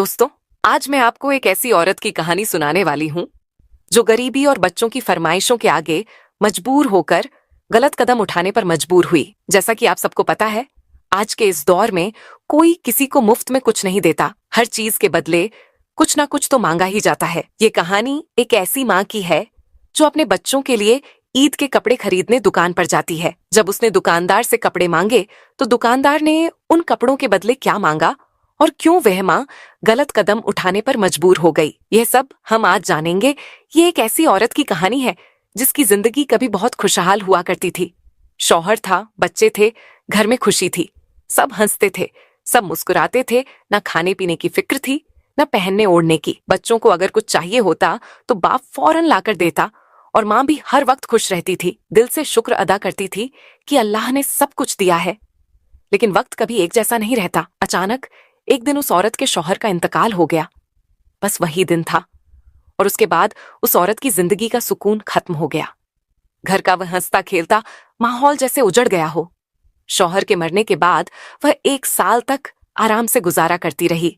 दोस्तों, आज मैं आपको एक ऐसी औरत की कहानी सुनाने वाली हूँ जो गरीबी और बच्चों की फरमाइशों के आगे मजबूर होकर गलत कदम उठाने पर मजबूर हुई। जैसा कि आप सबको पता है, आज के इस दौर में कोई किसी को मुफ्त में कुछ नहीं देता। हर चीज के बदले कुछ ना कुछ तो मांगा ही जाता है। ये कहानी एक ऐसी माँ की है जो अपने बच्चों के लिए ईद के कपड़े खरीदने दुकान पर जाती है। जब उसने दुकानदार से कपड़े मांगे तो दुकानदार ने उन कपड़ों के बदले क्या मांगा और क्यों वह माँ गलत कदम उठाने पर मजबूर हो गई, यह सब हम आज जानेंगे। ये एक ऐसी औरत की कहानी है जिसकी जिंदगी कभी बहुत खुशहाल हुआ करती थी। शौहर था, बच्चे थे, घर में खुशी थी, सब हंसते थे, सब मुस्कुराते थे। न खाने पीने की फिक्र थी, न पहनने ओढ़ने की। बच्चों को अगर कुछ चाहिए होता तो बाप फौरन लाकर देता और माँ भी हर वक्त खुश रहती थी। दिल से शुक्र अदा करती थी कि अल्लाह ने सब कुछ दिया है। लेकिन वक्त कभी एक जैसा नहीं रहता। अचानक एक दिन उस औरत के शौहर का इंतकाल हो गया। बस वही दिन था और उसके बाद उस औरत की जिंदगी का सुकून खत्म हो गया। घर का वह हंसता खेलता माहौल जैसे उजड़ गया हो। शौहर के मरने के बाद वह 1 साल तक आराम से गुजारा करती रही,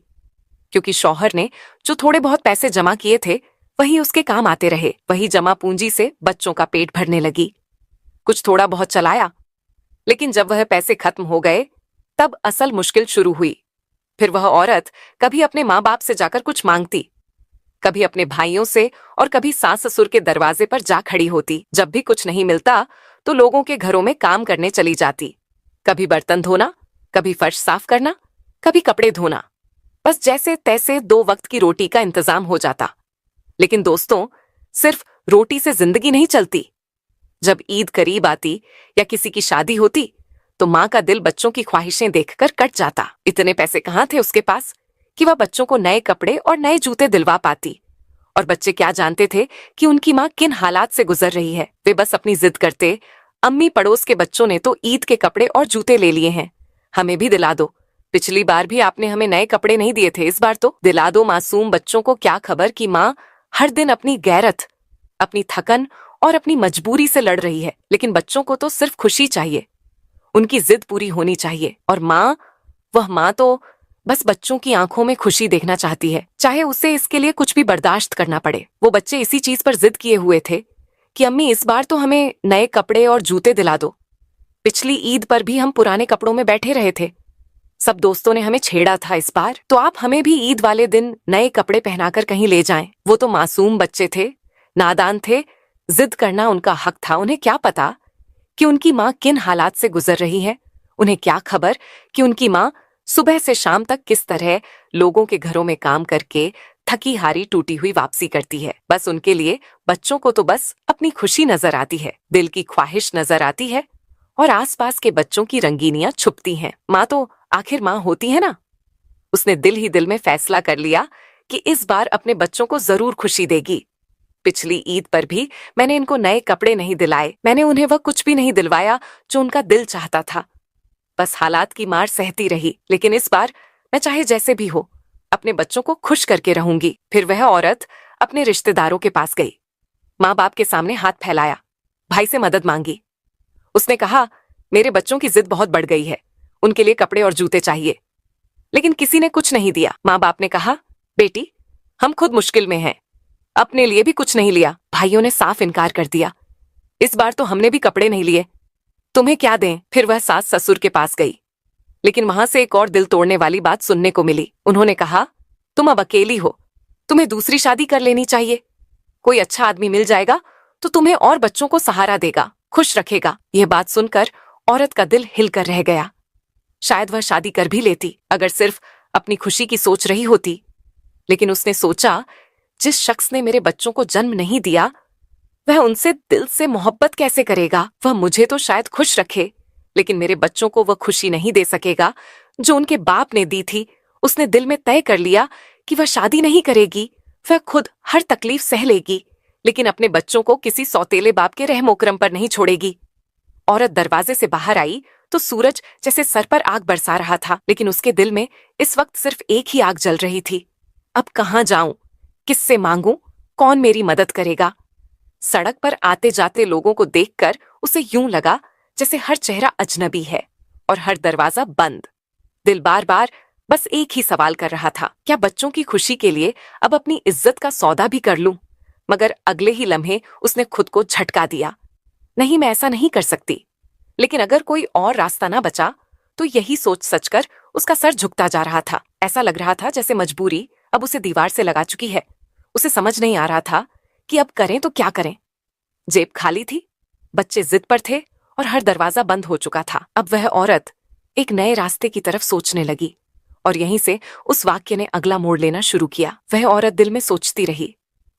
क्योंकि शौहर ने जो थोड़े बहुत पैसे जमा किए थे वही उसके काम आते रहे। वही जमा पूंजी से बच्चों का पेट भरने लगी। कुछ थोड़ा बहुत चलाया, लेकिन जब वह पैसे खत्म हो गए तब असल मुश्किल शुरू हुई। फिर वह औरत कभी अपने माँ बाप से जाकर कुछ मांगती, कभी अपने भाइयों से और कभी सास ससुर के दरवाजे पर जा खड़ी होती। जब भी कुछ नहीं मिलता तो लोगों के घरों में काम करने चली जाती। कभी बर्तन धोना, कभी फर्श साफ करना, कभी कपड़े धोना। बस जैसे तैसे 2 वक्त की रोटी का इंतजाम हो जाता। लेकिन दोस्तों, सिर्फ रोटी से जिंदगी नहीं चलती। जब ईद करीब आती या किसी की शादी होती तो माँ का दिल बच्चों की ख्वाहिशें देखकर कट जाता। इतने पैसे कहाँ थे उसके पास कि वह बच्चों को नए कपड़े और नए जूते दिलवा पाती। और बच्चे क्या जानते थे कि उनकी माँ किन हालात से गुजर रही है। वे बस अपनी जिद करते, अम्मी पड़ोस के बच्चों ने तो ईद के कपड़े और जूते ले लिए हैं, हमें भी दिला दो। पिछली बार भी आपने हमें नए कपड़े नहीं दिए थे, इस बार तो दिला दो। मासूम बच्चों को क्या खबर कि माँ हर दिन अपनी गैरत, अपनी थकन और अपनी मजबूरी से लड़ रही है। लेकिन बच्चों को तो सिर्फ खुशी चाहिए, उनकी जिद पूरी होनी चाहिए। और माँ, वह माँ तो बस बच्चों की आंखों में खुशी देखना चाहती है, चाहे उसे इसके लिए कुछ भी बर्दाश्त करना पड़े। वो बच्चे इसी चीज पर जिद किए हुए थे कि अम्मी इस बार तो हमें नए कपड़े और जूते दिला दो। पिछली ईद पर भी हम पुराने कपड़ों में बैठे रहे थे, सब दोस्तों ने हमें छेड़ा था। इस बार तो आप हमें भी ईद वाले दिन नए कपड़े पहनाकर कहीं ले जाएं। वो तो मासूम बच्चे थे, नादान थे, जिद करना उनका हक था। उन्हें क्या पता कि उनकी माँ किन हालात से गुजर रही है। उन्हें क्या खबर कि उनकी माँ सुबह से शाम तक किस तरह लोगों के घरों में काम करके थकी हारी टूटी हुई वापसी करती है। बस उनके लिए बच्चों को तो बस अपनी खुशी नजर आती है, दिल की ख्वाहिश नजर आती है और आसपास के बच्चों की रंगीनियां छुपती हैं। माँ तो आखिर माँ होती है ना। उसने दिल ही दिल में फैसला कर लिया कि इस बार अपने बच्चों को जरूर खुशी देगी। पिछली ईद पर भी मैंने इनको नए कपड़े नहीं दिलाए, मैंने उन्हें वह कुछ भी नहीं दिलवाया जो उनका दिल चाहता था। बस हालात की मार सहती रही। लेकिन इस बार मैं चाहे जैसे भी हो अपने बच्चों को खुश करके रहूंगी। फिर वह औरत अपने रिश्तेदारों के पास गई, माँ बाप के सामने हाथ फैलाया, भाई से मदद मांगी। उसने कहा, मेरे बच्चों की जिद बहुत बढ़ गई है, उनके लिए कपड़े और जूते चाहिए। लेकिन किसी ने कुछ नहीं दिया। माँ बाप ने कहा, बेटी हम खुद मुश्किल में हैं, अपने लिए भी कुछ नहीं लिया। भाइयों ने साफ इनकार कर दिया, इस बार तो हमने भी कपड़े नहीं लिए, तुम्हें क्या दें। फिर वह सास ससुर के पास गई, लेकिन वहां से एक और दिल तोड़ने वाली बात सुनने को मिली। उन्होंने कहा, तुम अब अकेली हो, तुम्हें दूसरी शादी कर लेनी चाहिए। कोई अच्छा आदमी मिल जाएगा तो तुम्हें और बच्चों को सहारा देगा, खुश रखेगा। यह बात सुनकर औरत का दिल हिलकर रह गया। शायद वह शादी कर भी लेती अगर सिर्फ अपनी खुशी की सोच रही होती। लेकिन उसने सोचा, जिस शख्स ने मेरे बच्चों को जन्म नहीं दिया वह उनसे दिल से मोहब्बत कैसे करेगा। वह मुझे तो शायद खुश रखे, लेकिन मेरे बच्चों को वह खुशी नहीं दे सकेगा जो उनके बाप ने दी थी। उसने दिल में तय कर लिया कि वह शादी नहीं करेगी, वह खुद हर तकलीफ सह लेगी, लेकिन अपने बच्चों को किसी सौतेले बाप के रहम करम पर नहीं छोड़ेगी। औरत दरवाजे से बाहर आई तो सूरज जैसे सर पर आग बरसा रहा था, लेकिन उसके दिल में इस वक्त सिर्फ एक ही आग जल रही थी। अब कहाँ जाऊं, किससे मांगूं, कौन मेरी मदद करेगा। सड़क पर आते जाते लोगों को देखकर उसे यूं लगा जैसे हर चेहरा अजनबी है और हर दरवाजा बंद। दिल बार बार बस एक ही सवाल कर रहा था, क्या बच्चों की खुशी के लिए अब अपनी इज्जत का सौदा भी कर लूं? मगर अगले ही लम्हे उसने खुद को झटका दिया, नहीं, मैं ऐसा नहीं कर सकती। लेकिन अगर कोई और रास्ता ना बचा तो यही सोच सच कर उसका सर झुकता जा रहा था। ऐसा लग रहा था जैसे मजबूरी अब उसे दीवार से लगा चुकी है। उसे समझ नहीं आ रहा था कि अब करें तो क्या करें। जेब खाली थी, बच्चे जिद पर थे और हर दरवाजा बंद हो चुका था। अब वह औरत एक नए रास्ते की तरफ सोचने लगी और यहीं से उस वाक्य ने अगला मोड़ लेना शुरू किया। वह औरत दिल में सोचती रही,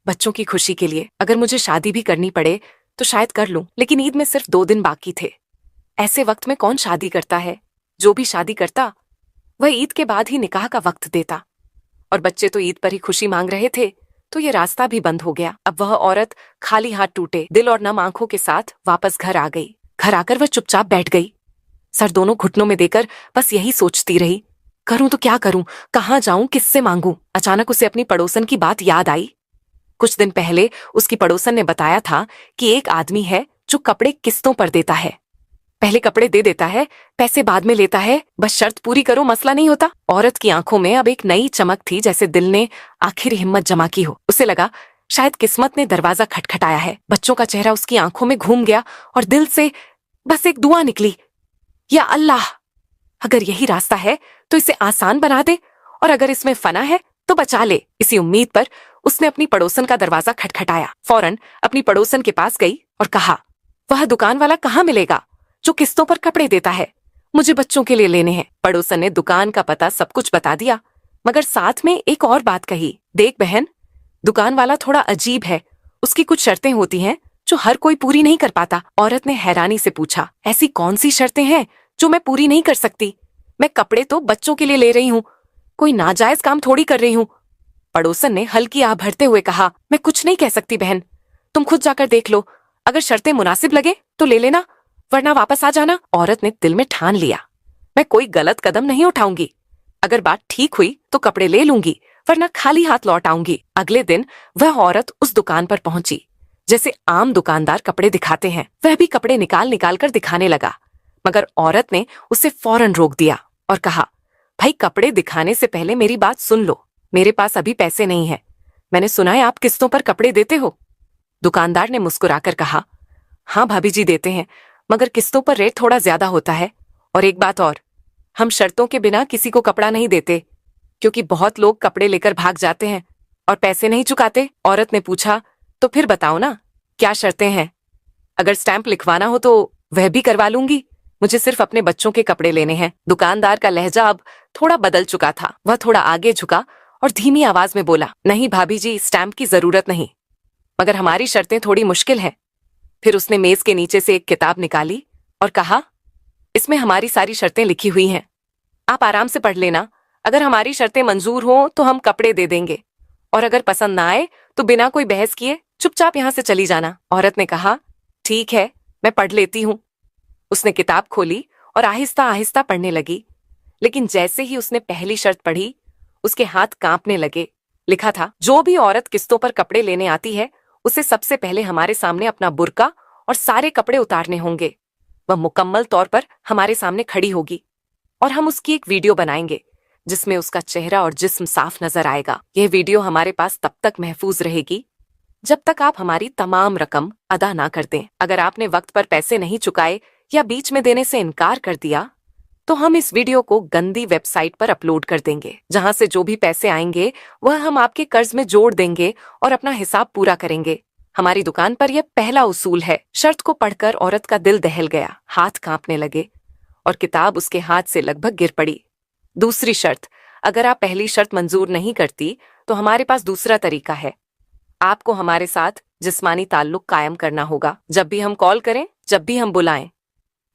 बच्चों की खुशी के लिए अगर मुझे शादी भी करनी पड़े तो शायद कर लूं, लेकिन ईद में सिर्फ 2 दिन बाकी थे। ऐसे वक्त में कौन शादी करता है? जो भी शादी करता वह ईद के बाद ही निकाह का वक्त देता। और बच्चे तो ईद पर ही खुशी मांग रहे थे, तो ये रास्ता भी बंद हो गया। अब वह औरत खाली हाथ टूटे दिल और नम आंखों के साथ वापस घर आ गई। घर आकर वह चुपचाप बैठ गई, सर दोनों घुटनों में देकर बस यही सोचती रही, करूं तो क्या करूं, कहाँ जाऊं, किससे मांगूं। अचानक उसे अपनी पड़ोसन की बात याद आई। कुछ दिन पहले उसकी पड़ोसन ने बताया था कि एक आदमी है जो कपड़े किस्तों पर देता है। पहले कपड़े दे देता है, पैसे बाद में लेता है, बस शर्त पूरी करो, मसला नहीं होता। औरत की आंखों में अब एक नई चमक थी, जैसे दिल ने आखिर हिम्मत जमा की हो। उसे लगा शायद किस्मत ने दरवाजा खटखटाया है। बच्चों का चेहरा उसकी आंखों में घूम गया और दिल से बस एक दुआ निकली, या अल्लाह, अगर यही रास्ता है तो इसे आसान बना दे और अगर इसमें फना है तो बचा ले। इसी उम्मीद पर उसने अपनी पड़ोसन का दरवाजा खटखटाया। फौरन अपनी पड़ोसन के पास गई और कहा, वह दुकान वाला कहाँ मिलेगा जो किस्तों पर कपड़े देता है? मुझे बच्चों के लिए लेने हैं। पड़ोसन ने दुकान का पता सब कुछ बता दिया, मगर साथ में एक और बात कही, देख बहन, दुकान वाला थोड़ा अजीब है, उसकी कुछ शर्तें होती हैं जो हर कोई पूरी नहीं कर पाता। औरत ने हैरानी से पूछा, ऐसी कौन सी शर्तें हैं जो मैं पूरी नहीं कर सकती? मैं कपड़े तो बच्चों के लिए ले रही हूँ, कोई नाजायज काम थोड़ी कर रही हूँ। पड़ोसन ने हल्की आह भरते हुए कहा, मैं कुछ नहीं कह सकती बहन, तुम खुद जाकर देख लो, अगर शर्तें मुनासिब लगे तो ले लेना, वरना वापस आ जाना। औरत ने दिल में ठान लिया, मैं कोई गलत कदम नहीं उठाऊंगी, अगर बात ठीक हुई तो कपड़े ले लूंगी, वरना खाली हाथ लौट आऊंगी। अगले दिन वह औरत उस दुकान पर पहुंची जैसे आम दुकानदार कपड़े दिखाते हैं। वह भी कपड़े निकाल निकाल कर दिखाने लगा, मगर औरत ने उसे फौरन रोक दिया और कहा, भाई कपड़े दिखाने से पहले मेरी बात सुन लो, मेरे पास अभी पैसे नहीं है, मैंने सुना है आप किस्तों पर कपड़े देते हो। दुकानदार ने मुस्कुराकर कहा, हाँ भाभी जी देते हैं, मगर किस्तों पर रेट थोड़ा ज्यादा होता है, और एक बात और, हम शर्तों के बिना किसी को कपड़ा नहीं देते, क्योंकि बहुत लोग कपड़े लेकर भाग जाते हैं और पैसे नहीं चुकाते। औरत ने पूछा, तो फिर बताओ ना क्या शर्तें हैं? अगर स्टैंप लिखवाना हो तो वह भी करवा लूंगी, मुझे सिर्फ अपने बच्चों के कपड़े लेने हैं। दुकानदार का लहजा अब थोड़ा बदल चुका था, वह थोड़ा आगे झुका और धीमी आवाज में बोला, नहीं भाभी जी, स्टैंप की जरूरत नहीं, मगर हमारी शर्तें थोड़ी मुश्किल हैं। फिर उसने मेज के नीचे से एक किताब निकाली और कहा, इसमें हमारी सारी शर्तें लिखी हुई हैं, आप आराम से पढ़ लेना, अगर हमारी शर्तें मंजूर हो तो हम कपड़े दे देंगे, और अगर पसंद ना आए तो बिना कोई बहस किए चुपचाप यहां से चली जाना। औरत ने कहा, ठीक है, मैं पढ़ लेती हूँ। उसने किताब खोली और आहिस्ता आहिस्ता पढ़ने लगी, लेकिन जैसे ही उसने पहली शर्त पढ़ी उसके हाथ कांपने लगे। लिखा था, जो भी औरत किस्तों पर कपड़े लेने आती है उसे सबसे पहले हमारे सामने अपना बुर्का और सारे कपड़े उतारने होंगे, वह मुकम्मल तौर पर हमारे सामने खड़ी होगी और हम उसकी एक वीडियो बनाएंगे जिसमें उसका चेहरा और जिस्म साफ नजर आएगा। यह वीडियो हमारे पास तब तक महफूज रहेगी जब तक आप हमारी तमाम रकम अदा ना कर दें। अगर आपने वक्त पर पैसे नहीं चुकाए या बीच में देने से इनकार कर दिया तो हम इस वीडियो को गंदी वेबसाइट पर अपलोड कर देंगे, जहां से जो भी पैसे आएंगे वह हम आपके कर्ज में जोड़ देंगे और अपना हिसाब पूरा करेंगे। हमारी दुकान पर यह पहला उसूल है। शर्त को पढ़कर औरत का दिल दहल गया, हाथ कांपने लगे और किताब उसके हाथ से लगभग गिर पड़ी। दूसरी शर्त, अगर आप पहली शर्त मंजूर नहीं करती तो हमारे पास दूसरा तरीका है, आपको हमारे साथ जिस्मानी ताल्लुक कायम करना होगा। जब भी हम कॉल करें, जब भी हम बुलाएं,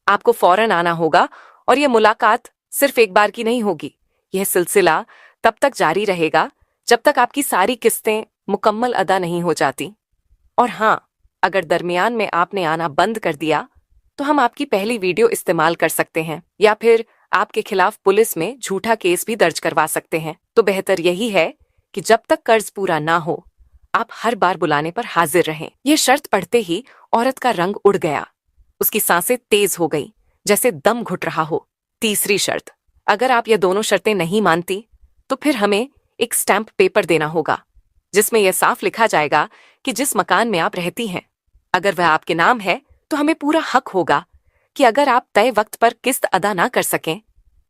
आपको फौरन आना होगा और यह मुलाकात सिर्फ एक बार की नहीं होगी। यह सिलसिला तब तक जारी रहेगा जब तक आपकी सारी किस्तें मुकम्मल अदा नहीं हो जाती। और हाँ, अगर दरमियान में आपने आना बंद कर दिया तो हम आपकी पहली वीडियो इस्तेमाल कर सकते हैं या फिर आपके खिलाफ पुलिस में झूठा केस भी दर्ज करवा सकते हैं। तो बेहतर यही है कि जब तक कर्ज पूरा ना हो आप हर बार बुलाने पर हाजिर रहें। यह शर्त पढ़ते ही औरत का रंग उड़ गया, उसकी सांसें तेज हो गई जैसे दम घुट रहा हो। तीसरी शर्त, अगर आप ये दोनों शर्तें नहीं मानती तो फिर हमें एक स्टैम्प पेपर देना होगा जिसमें यह साफ लिखा जाएगा कि जिस मकान में आप रहती हैं अगर वह आपके नाम है तो हमें पूरा हक होगा कि अगर आप तय वक्त पर किस्त अदा ना कर सकें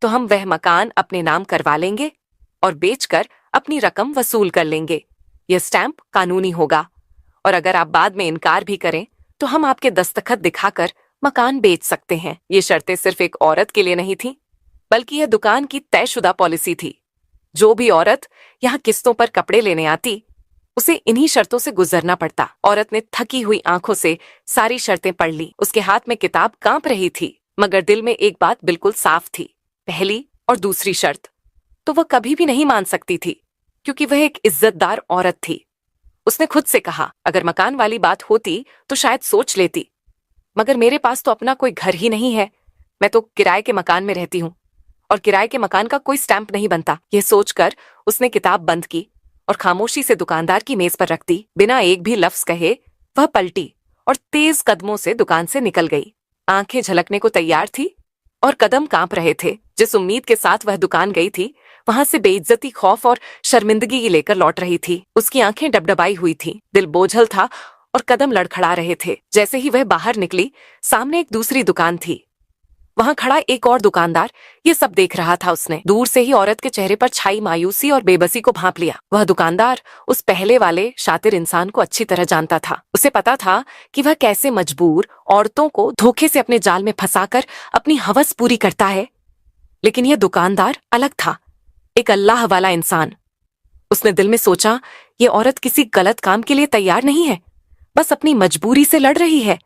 तो हम वह मकान अपने नाम करवा लेंगे और बेचकर अपनी रकम वसूल कर लेंगे। यह स्टैम्प कानूनी होगा और अगर आप बाद में इनकार भी करें तो हम आपके दस्तखत दिखाकर मकान बेच सकते हैं। ये शर्तें सिर्फ एक औरत के लिए नहीं थी बल्कि यह दुकान की तयशुदा पॉलिसी थी। जो भी औरत यहाँ किस्तों पर कपड़े लेने आती उसे इन्हीं शर्तों से गुजरना पड़ता। औरत ने थकी हुई आंखों से सारी शर्तें पढ़ ली। उसके हाथ में किताब कांप रही थी मगर दिल में एक बात बिल्कुल साफ थी, पहली और दूसरी शर्त तो वह कभी भी नहीं मान सकती थी क्योंकि वह एक इज्जतदार औरत थी। उसने खुद से कहा अगर मकान वाली बात होती तो शायद सोच लेती, मगर मेरे पास तो अपना कोई घर ही नहीं है। मैं तो किराए के मकान में रहती हूँ और किराए के मकान का कोई स्टैंप नहीं बनता। यह सोचकर उसने किताब बंद की और खामोशी से दुकानदार की मेज पर रख दी। बिना एक भी लफ्ज कहे वह पलटी और तेज कदमों से दुकान से निकल गई। आंखें झलकने को तैयार थी और कदम कांप रहे थे। जिस उम्मीद के साथ वह दुकान गई थी वहां से बेइज्जती, खौफ और शर्मिंदगी लेकर लौट रही थी। उसकी आंखें डबडबाई हुई थी, दिल बोझल था और कदम लड़खड़ा रहे थे। जैसे ही वह बाहर निकली सामने एक दूसरी दुकान थी। वहां खड़ा एक और दुकानदार ये सब देख रहा था। उसने दूर से ही औरत के चेहरे पर छाई मायूसी और बेबसी को भांप लिया। वह दुकानदार उस पहले वाले शातिर इंसान को अच्छी तरह जानता था। उसे पता था कि वह कैसे मजबूर औरतों को धोखे से अपने जाल में फंसाकर अपनी हवस पूरी करता है। लेकिन यह दुकानदार अलग था, एक अल्लाह वाला इंसान। उसने दिल में सोचा ये औरत किसी गलत काम के लिए तैयार नहीं है, बस अपनी मजबूरी से लड़ रही है।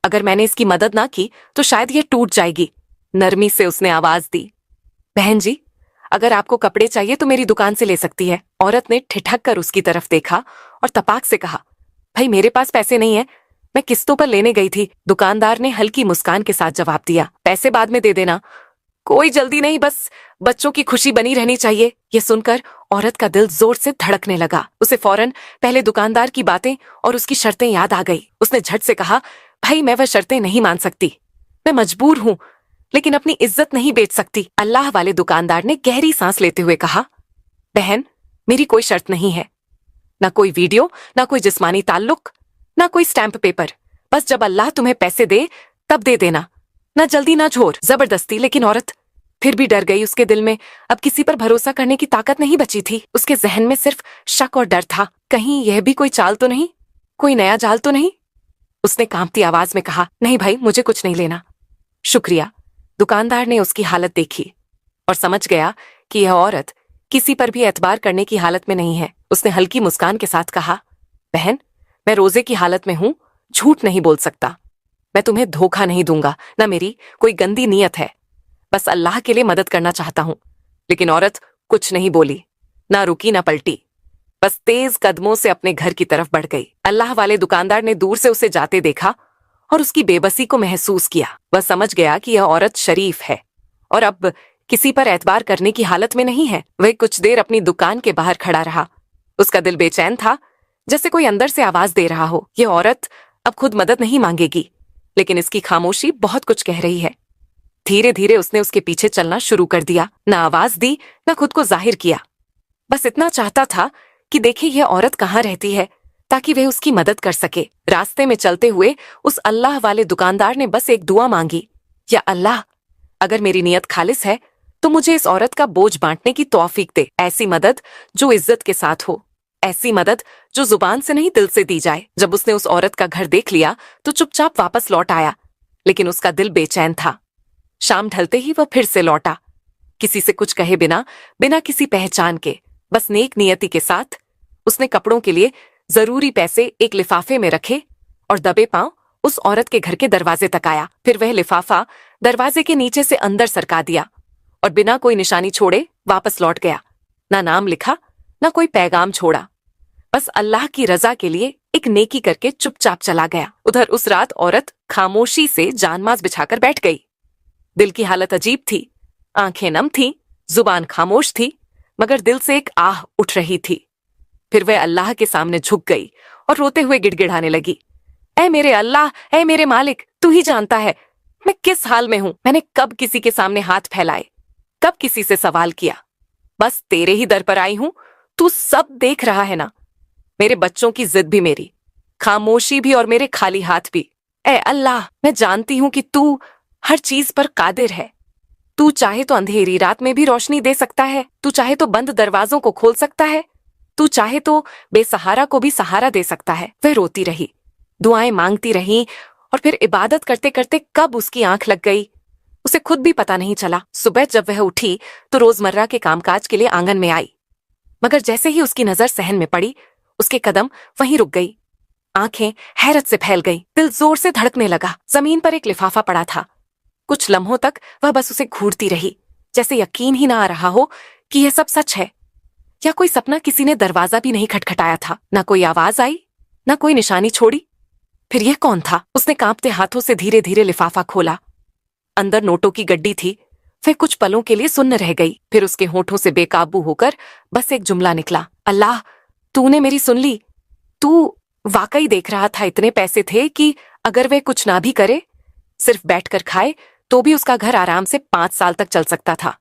अगर मैंने इसकी मदद ना की तो शायद ये टूट जाएगी। नरमी से उसने आवाज दी, बहन जी अगर आपको कपड़े चाहिए तो मेरी दुकान से ले सकती है। औरत ने ठिठक कर उसकी तरफ देखा और तपाक से कहा, भाई मेरे पास पैसे नहीं है, मैं किस्तों पर लेने गई थी। दुकानदार ने हल्की मुस्कान के साथ जवाब दिया, पैसे बाद में दे देना, कोई जल्दी नहीं, बस बच्चों की खुशी बनी रहनी चाहिए। ये सुनकर औरत का दिल जोर से धड़कने लगा। उसे फौरन पहले दुकानदार की बातें और उसकी शर्तें याद आ गई। उसने झट से कहा, भाई मैं वह शर्तें नहीं मान सकती, मैं मजबूर हूं, लेकिन अपनी इज्जत नहीं बेच सकती। अल्लाह वाले दुकानदार ने गहरी सांस लेते हुए कहा, बहन मेरी कोई शर्त नहीं है, ना कोई वीडियो, ना कोई जिस्मानी ताल्लुक, ना कोई स्टैंप पेपर। बस जब अल्लाह तुम्हें पैसे दे तब दे देना, ना जल्दी ना झोर जबरदस्ती। लेकिन औरत फिर भी डर गई। उसके दिल में अब किसी पर भरोसा करने की ताकत नहीं बची थी। उसके जहन में सिर्फ शक और डर था, कहीं यह भी कोई चाल तो नहीं, कोई नया जाल तो नहीं। उसने कांपती आवाज में कहा, नहीं भाई मुझे कुछ नहीं लेना, शुक्रिया। दुकानदार ने उसकी हालत देखी और समझ गया कि यह औरत किसी पर भी एतबार करने की हालत में नहीं है। उसने हल्की मुस्कान के साथ कहा, बहन मैं रोजे की हालत में हूं, झूठ नहीं बोल सकता, मैं तुम्हें धोखा नहीं दूंगा, ना मेरी कोई गंदी नीयत है, बस अल्लाह के लिए मदद करना चाहता हूं। लेकिन औरत कुछ नहीं बोली, ना रुकी ना पलटी, बस तेज कदमों से अपने घर की तरफ बढ़ गई। अल्लाह वाले दुकानदार ने दूर से उसे जाते देखा और उसकी बेबसी को महसूस किया। वह समझ गया कि यह औरत शरीफ है और अब किसी पर एतबार करने की हालत में नहीं है। वह कुछ देर अपनी दुकान के बाहर खड़ा रहा। उसका दिल बेचैन था, जैसे कोई अंदर से आवाज दे रहा हो, यह औरत अब खुद मदद नहीं मांगेगी, लेकिन इसकी खामोशी बहुत कुछ कह रही है। धीरे धीरे उसने उसके पीछे चलना शुरू कर दिया, ना आवाज दी ना खुद को जाहिर किया। बस इतना चाहता था कि देखे यह औरत कहाँ रहती है ताकि वह उसकी मदद कर सके। रास्ते में चलते हुए उस अल्लाह वाले दुकानदार ने बस एक दुआ मांगी, या अल्लाह अगर मेरी नीयत खालिस है तो मुझे इस औरत का बोझ बांटने की तौफीक दे। ऐसी मदद जो इज्जत के साथ हो, ऐसी मदद जो जुबान से नहीं दिल से दी जाए। जब उसने उस औरत का घर देख लिया तो चुपचाप वापस लौट आया, लेकिन उसका दिल बेचैन था। शाम ढलते ही वह फिर से लौटा, किसी से कुछ कहे बिना, बिना किसी पहचान के, बस नेक नियति के साथ। उसने कपड़ों के लिए जरूरी पैसे एक लिफाफे में रखे और दबे पांव उस औरत के घर के दरवाजे तक आया। फिर वह लिफाफा दरवाजे के नीचे से अंदर सरका दिया और बिना कोई निशानी छोड़े वापस लौट गया। ना नाम लिखा, ना कोई पैगाम छोड़ा, बस अल्लाह की रजा के लिए एक नेकी करके चुपचाप चला गया। उधर उस रात औरत खामोशी से जानमाज बिछाकर बैठ गई। दिल की हालत अजीब थी, आंखें नम थीं, जुबान खामोश थी, मगर दिल से एक आह उठ रही थी। फिर वह अल्लाह के सामने झुक गई और रोते हुए गिड़गिड़ाने लगी, ऐ मेरे अल्लाह, ऐ मेरे मालिक, तू ही जानता है मैं किस हाल में हूं। मैंने कब किसी के सामने हाथ फैलाए, तब किसी से सवाल किया। बस तेरे ही दर पर आई हूं, तू सब देख रहा है ना। मेरे बच्चों की जिद भी मेरी, खामोशी भी और मेरे खाली हाथ भी। ए अल्लाह, मैं जानती हूं कि तू हर चीज पर कादिर है। तू चाहे तो अंधेरी रात में भी रोशनी दे सकता है, तू चाहे तो बंद दरवाजों को खोल सकता है, तू चाहे तो बेसहारा को भी सहारा दे सकता है। वह रोती रही, दुआएं मांगती रही, और फिर इबादत करते करते कब उसकी आंख लग गई उसे खुद भी पता नहीं चला। सुबह जब वह उठी तो रोजमर्रा के कामकाज के लिए आंगन में आई, मगर जैसे ही उसकी नजर सहन में पड़ी, उसके कदम वहीं रुक गई। आंखें हैरत से फैल गई, दिल जोर से धड़कने लगा। जमीन पर एक लिफाफा पड़ा था। कुछ लम्हों तक वह बस उसे घूरती रही, जैसे यकीन ही ना आ रहा हो कि यह सब सच है या कोई सपना। किसी ने दरवाजा भी नहीं खटखटाया था, ना कोई आवाज आई, ना कोई निशानी छोड़ी। फिर यह कौन था? उसने कांपते हाथों से धीरे धीरे लिफाफा खोला। अंदर नोटों की गड्डी थी। वह कुछ पलों के लिए सुन्न रह गई, फिर उसके होठों से बेकाबू होकर बस एक जुमला निकला, अल्लाह, तूने मेरी सुन ली। तू वाकई देख रहा था। इतने पैसे थे कि अगर वह कुछ ना भी करे, सिर्फ बैठकर खाए, तो भी उसका घर आराम से 5 साल तक चल सकता था।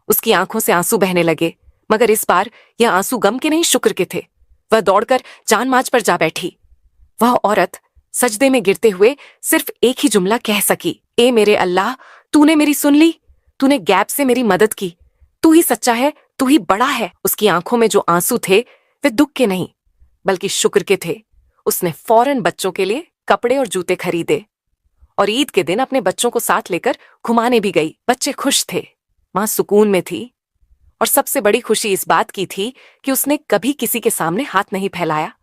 उसकी आंखों से आंसू बहने लगे, मगर इस बार यह आंसू गम के नहीं, शुक्र के थे। वह दौड़कर जान माज पर जा बैठी। वह औरत सजदे में गिरते हुए सिर्फ एक ही जुमला कह सकी, ए मेरे अल्लाह, तूने मेरी सुन ली, तूने गैप से मेरी मदद की, तू ही सच्चा है, तू ही बड़ा है। उसकी आंखों में जो आंसू थे वे दुख के नहीं बल्कि शुक्र के थे। उसने फौरन बच्चों के लिए कपड़े और जूते खरीदे और ईद के दिन अपने बच्चों को साथ लेकर घुमाने भी गई। बच्चे खुश थे, मां सुकून में थी, और सबसे बड़ी खुशी इस बात की थी कि उसने कभी किसी के सामने हाथ नहीं फैलाया।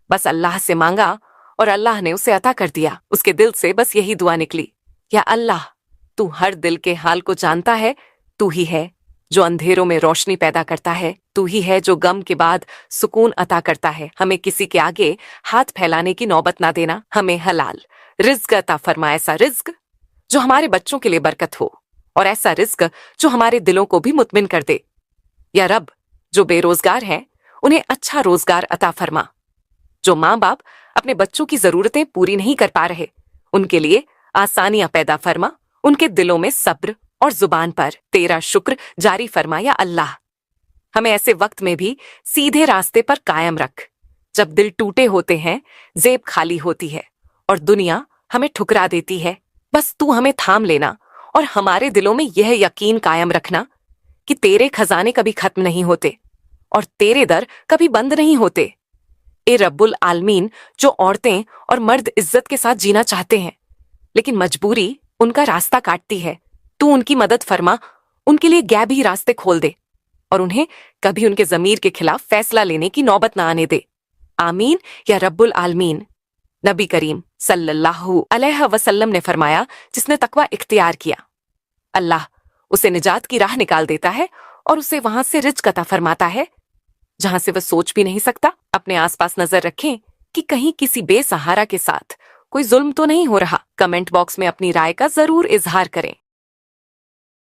बस अल्लाह से मांगा और अल्लाह ने उसे अता कर दिया। उसके दिल से बस यही दुआ निकली, या अल्लाह, तू हर दिल के हाल को जानता है। तू ही है जो अंधेरों में रोशनी पैदा करता है, तू ही है जो गम के बाद सुकून अता करता है। हमें किसी के आगे हाथ फैलाने की नौबत ना देना। हमें हलाल रिज्क अता फरमा, ऐसा रिज्क जो हमारे बच्चों के लिए बरकत हो, और ऐसा रिज्क जो हमारे दिलों को भी मुतमिन कर दे। या रब, जो बेरोजगार हैं उन्हें अच्छा रोजगार अता फरमा। जो माँ बाप अपने बच्चों की जरूरतें पूरी नहीं कर पा रहे, उनके लिए आसानियां पैदा फरमा। उनके दिलों में सब्र और जुबान पर तेरा शुक्र जारी फरमा। या अल्लाह, हमें ऐसे वक्त में भी सीधे रास्ते पर कायम रख, जब दिल टूटे होते हैं, जेब खाली होती है और दुनिया हमें ठुकरा देती है। बस तू हमें थाम लेना और हमारे दिलों में यह यकीन कायम रखना कि तेरे खजाने कभी खत्म नहीं होते और तेरे दर कभी बंद नहीं होते। ए रब्बुल आलमीन, जो औरतें और मर्द इज्जत के साथ जीना चाहते हैं लेकिन मजबूरी उनका रास्ता काटती है, तू उनकी मदद फरमा, उनके लिए गैब ही रास्ते खोल दे और उन्हें कभी उनके जमीर के खिलाफ फैसला लेने की नौबत ना आने दे। आमीन या रब्बुल आलमीन। नबी करीम सल्लल्लाहु अलैहि वसल्लम ने फरमाया, जिसने तकवा इख्तियार किया, अल्लाह उसे निजात की राह निकाल देता है और उसे वहां से रिज्क अता फरमाता है जहां से वह सोच भी नहीं सकता। अपने आसपास नजर रखें कि कहीं किसी बेसहारा के साथ कोई जुल्म तो नहीं हो रहा। कमेंट बॉक्स में अपनी राय का जरूर इजहार करें।